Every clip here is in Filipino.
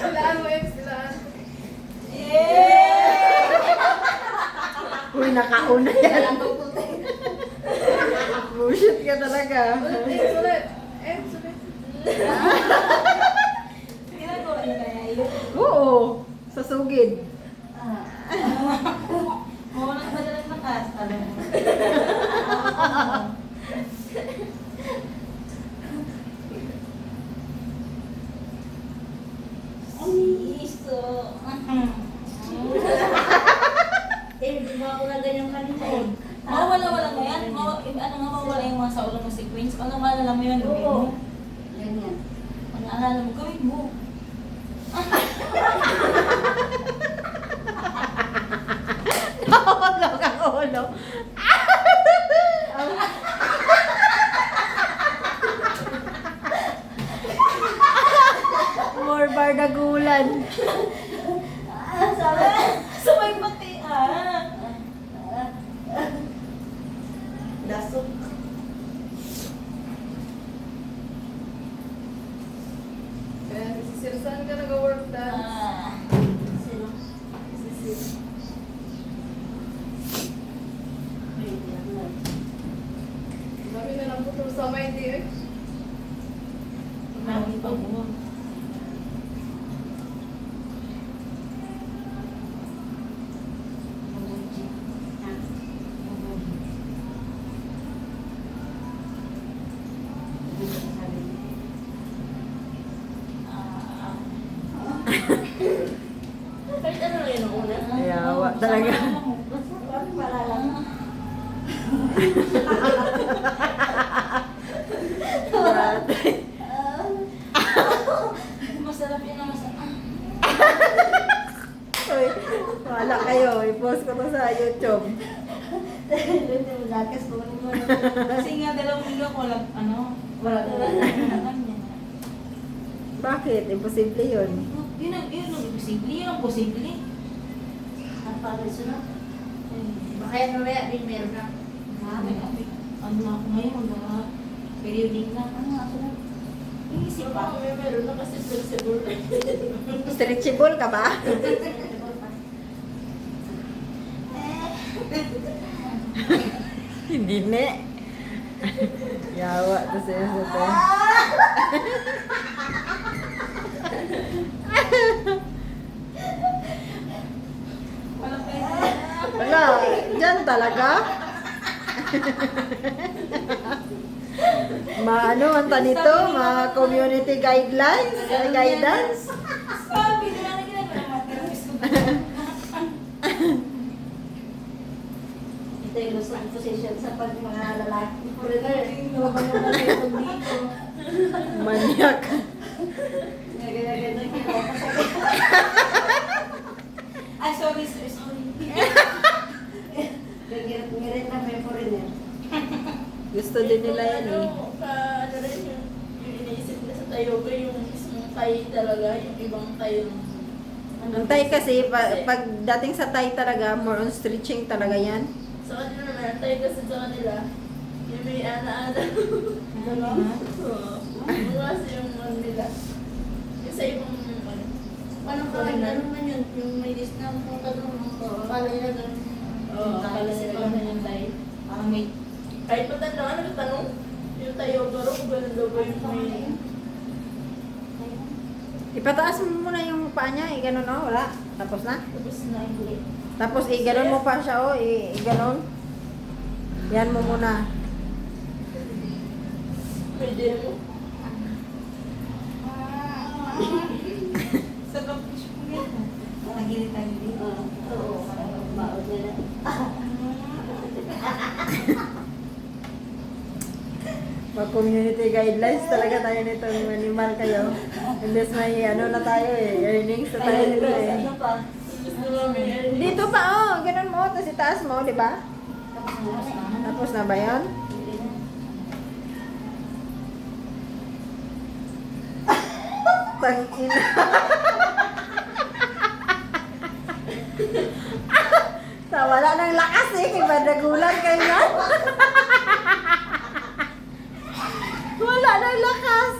Ilaan mo, ex, ilaan. Uy, nakauna yan. Bullshit ka talaga. Ex, ulit. Ex, ulit. Ginagawa niya kaya yun. Oo, sa sugid. Mawalang madalang lakas. Ano mo? Ay, iso. Di ba ako na ganyan kanina eh? Mawala-wala mo yan. Ano nga mawala yung mga sa ulo mo sequence. Pag naalala mo yan, gawin mo. Ganyan. Pag naalala mo, gawin mo. Ulo ka, ulo. More bardagulan. Sabi? Sabay pati ah. Dasok. Kaya si Sir, saan ka nag-work dance? Sino? Si Wait lang. Dami na lang putol sa may di, eh. Lagi pa mo. Mabuti. Ha? Mabuti. Ano sabi niya? Kahit ano lang yun ang una? Yawa talaga. Bakit wala lang? Masarap yun na masarap. Uy, wala kayo. I-post ko to sa YouTube. Lakas ko ano mo. Kasi nga dalawang linggo ko lang, ano, Wala Bakit? Imposible yun. Yun ang imposible, yun ang posible. Ang pag-sunod. Baka yan mamaya din meron na. Ano na ako ngayon, mga periodic na. Ano nga sunod? Iisip pa. Meron na kasi flexible. Stretchable ka ba? Hindi ne. Yawa to sa isa to. Wala pa Wala, dyan talaga. Maano ang tanito, mga community guidelines, guidance. Sabi, di ba na ginagawa ng mga therapist ko? Ito yung lusong position sa pag mga lalaki. Manyak. Ay, sorry, sorry. Ngirit na may foreigner. Gusto din nila yan eh. Ano rin yung iniisip na sa tayo ko, yung mismong tayo talaga, yung ibang tayo. Ang Thai kasi, pag dating sa Thai talaga, more on stretching talaga yan. Sa kanila naman, tayo kasi sa kanila, yung may ana-ana. Oo. Yung kasi yung ano nila. Yung sa ibang ano. Paano ka ano man yun? Yung may discount mo ka doon. Paano yun doon? Oo, akala sila ganun yung tayo. Parang may Kahit matanda ka nagtanong, yung tayo baro, kung ganun daw ba yung may... Ipataas mo muna yung paa niya, i-ganon o, wala. Tapos na. Tapos na hindi. Tapos i-ganon mo pa siya o, i-ganon. Yan mo muna. Pwede mo. sa kapis ko yan. Nagilid-tagilid. Oo. Baod nila. Mag-community guidelines talaga tayo nito, animal kayo. Unless may ano na tayo eh, earnings na tayo nito eh. Ano pa? Gusto namin. Dito pa oh, ganun mo, tapos itaas mo, di ba? Tapos na ba yun? Tangina. Sa wala ng lakas eh, kay Badagulan kayo yan. Wala ng lakas.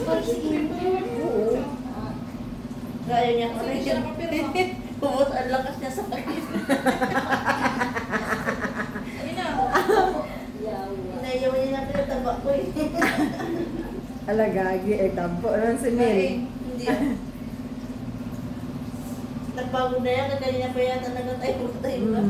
Oo. Gaya niya ko rin. Pumot ang lakas niya sa akin. Inayaw niya na pinataba ko eh. Alagagi, tampo lang si Mel. Hindi ah. Nagpagod na yan, kanina pa yan talaga tayo ba?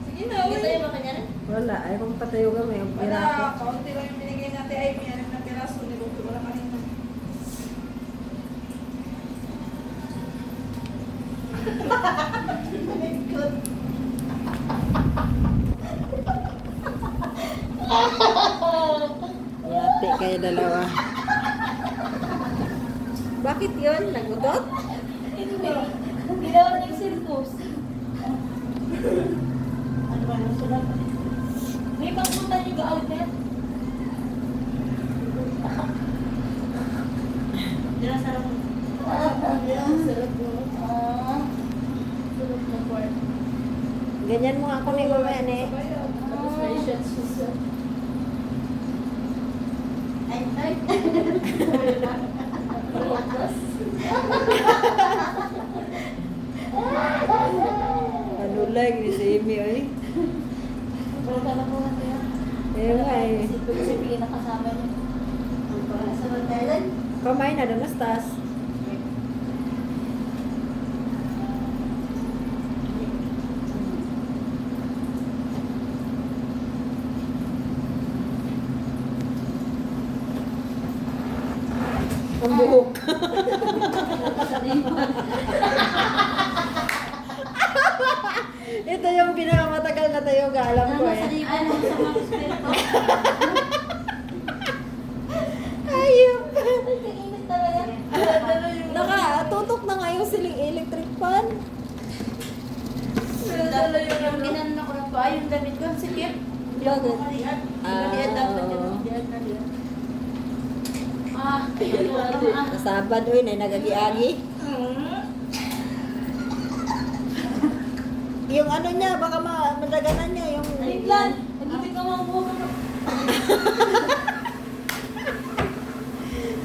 Sige na, Hindi tayo ba kanya rin? Wala, ay kung patayo kami, ang pira ko. Wala, kaunti lang yung binigay natin. Ay, may anak na piraso. Niluto ko lang kanina. Yate kayo dalawa. Bakit yun? Nagutot? Hindi daw nag-circus. Ano ba yung sulat? May pangpunta niyo ga outlet. Diyan ang sarap mo. Sarap mo. Sarap na part. Ganyan mo ako ni mamaya ni. Tapos may shots siya. Ay, ay. Palakas. Ano lang ni si Amy ay. Pero ka na po natin yan. Eh nga eh. Kasi pinakasama niyo. Sa Rhode Island? Kamay na danastas. Ang buhok. Ito yung pinakamatagal na tayo alam ko Ano sa eh. liban mo sa mga spirito? Ayun. Ay, kainit talaga. Nakatutok na nga yung siling electric fan. Dapat yung ginano ko ng paa, yung damit ko, sikip. Bakit? Malian. Ah, Malian dapat oo. yun. Malian na lian. Nasabad oy na nagagiagi. Yung ano niya, baka madaganan niya yung... Biglan, nagipit ka mga buhok.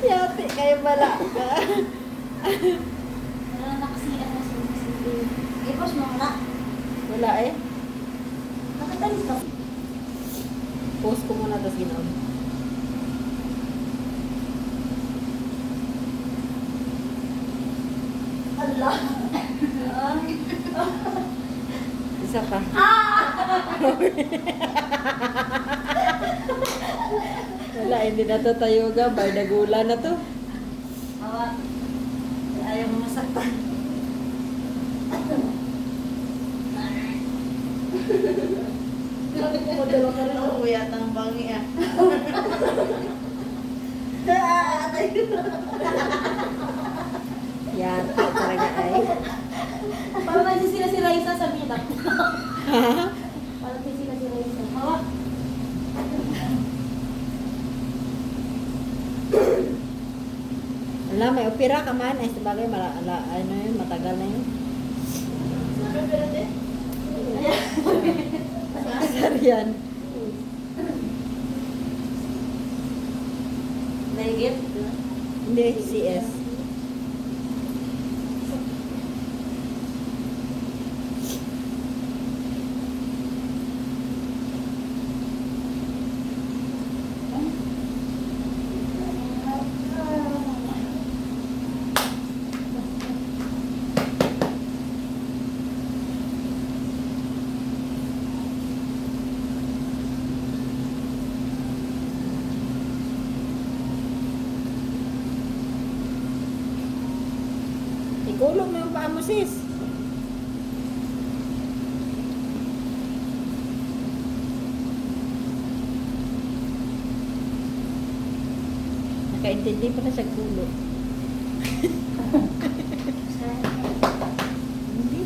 Yate, kayo bala. Wala na kasi ano sa Ipos mo na. Wala eh. Nakatalis ka. Post ko muna tapos ginawa. Allah. Isa pa. Wala, hindi na to tayo gabay. Nagula na to. Awa. Ayaw mo masaktan. Modelo ka rin. Ako yata ang bangi ah. Yate talaga ay. Parang nandiyan sila si Raisa sa bidak. Ha? Parang nandiyan sila si Raisa. Hawak. Wala, may opera ka man. Ay, sabagay, ano yun, matagal na yun. Sir yan. Naigit? Hindi, CS. Ikulong mo yung paa mo, sis. Nakaintindi pa na siya kulo. Hindi.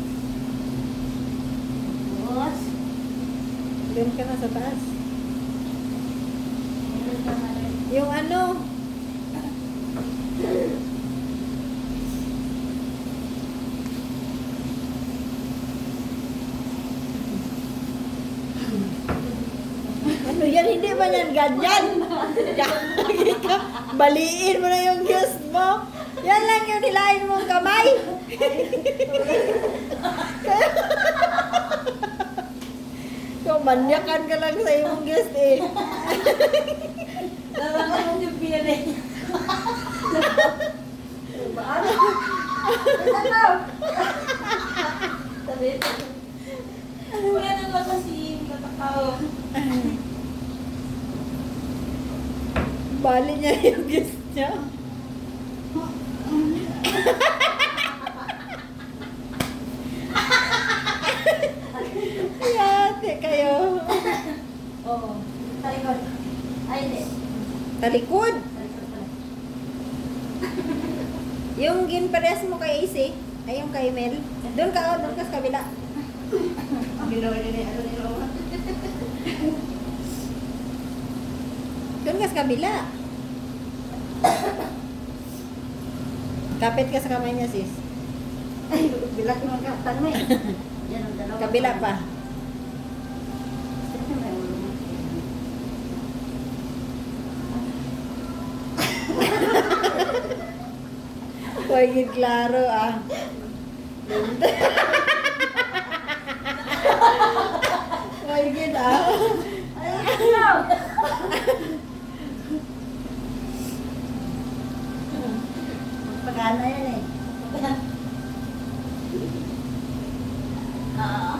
Boss. Doon ka na sa taas. Yung ano, ano yan? Hindi ba yan ganyan? Gagi ka. Baliin mo na yung Diyos mo. Yan lang yung nilain mong kamay. Kung manyakan ka lang sa iyong Diyos eh. Nararamdaman yung piyarin. Kuya nang lang kasi katakao. Bali niya yung Diyos niya. Yate kayo. Oo. Talikod. Ay, hindi. Talikod. Talikod pala. Yung ginpares mo kay AC, ay yung kay Mel. Doon ka, doon ka sa kabila. Ginawa nila ano nila. Doon ka sa kabila. Kapit ka sa kamay niya, sis. Ay, bilat mo ang kaptan mo eh. Yan ang dalawa. Kabila pa. Sige, may ulo mo. Huwag yun klaro ah. Huwag yun ah. Pagkana yan eh. Ah.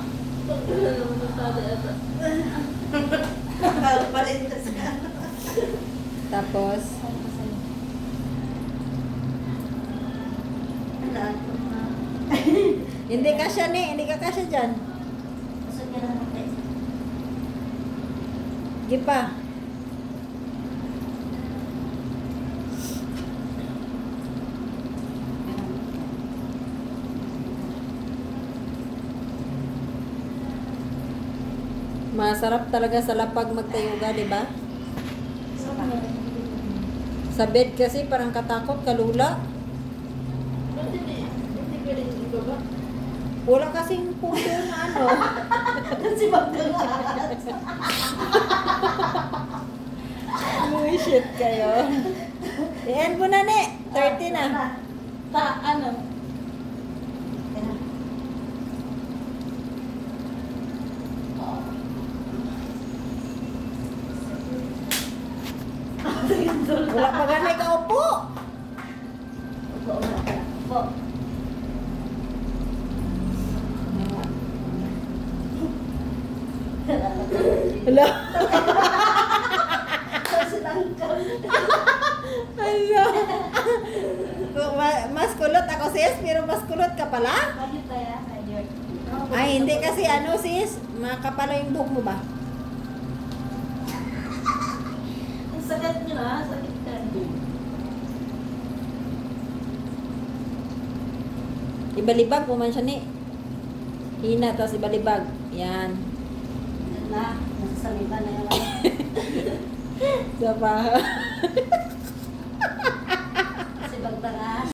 Palintas ka. Tapos, hindi kasya ni, hindi ka kasya dyan. Gusto niya lang mag-text. Di pa. Masarap talaga sa lapag magtayuga, di ba? Sa bed kasi parang katakot, kalula. Ba't hindi pwede ibaba? Wala kasing puso na ano. Kasi magkalat. Bullshit kayo. I-end mo na, ne. 30 na. Ano? Wala pa ganay ka upo. Po. Hello. Sinangkal. Hello. Mas kulot ako, sis. Pero mas kulot ka pala? Bakit kaya? Ayun. Ay, hindi kasi ano, sis. Makapala yung buhok mo ba? Ang sakit nyo na, sakit ka. Ibalibag mo man siya ni. Hina, tapos ibalibag. Yan. Yan na. Nasasalita na yung ano. Diba? Kasi bagtara.